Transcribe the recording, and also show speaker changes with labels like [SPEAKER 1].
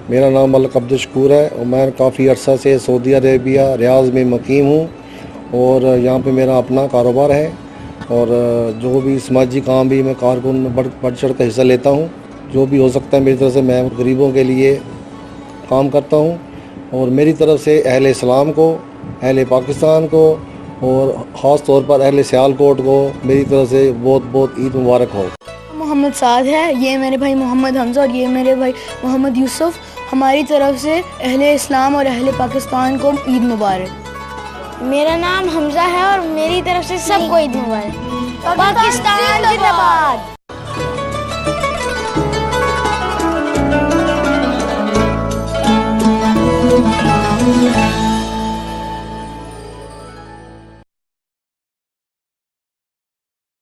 [SPEAKER 1] मेरा नाम मलिक अब्दुल शकूर है और मैं काफ़ी अर्सा से सऊदी अरेबिया रियाज़ में मुकीम हूँ और यहाँ पे मेरा अपना कारोबार है और जो भी समाजी काम भी मैं कारकुन में बढ़ चढ़ कर हिस्सा लेता हूँ। जो भी हो सकता है मेरी तरफ से मैं गरीबों के लिए काम करता हूँ और मेरी तरफ से अहले इस्लाम को, अहले पाकिस्तान को और ख़ास तौर पर अहले सियालकोट को मेरी तरफ से बहुत बहुत ईद मुबारक हो।
[SPEAKER 2] मोहम्मद साद है, ये मेरे भाई मोहम्मद हमजा और ये मेरे भाई मोहम्मद यूसुफ। हमारी तरफ से अहले इस्लाम और अहले पाकिस्तान को ईद मुबारक।
[SPEAKER 3] मेरा नाम हमजा है और मेरी तरफ से सबको ईद मुबारक। पाकिस्तान जिंदाबाद।
[SPEAKER 4] Thank you.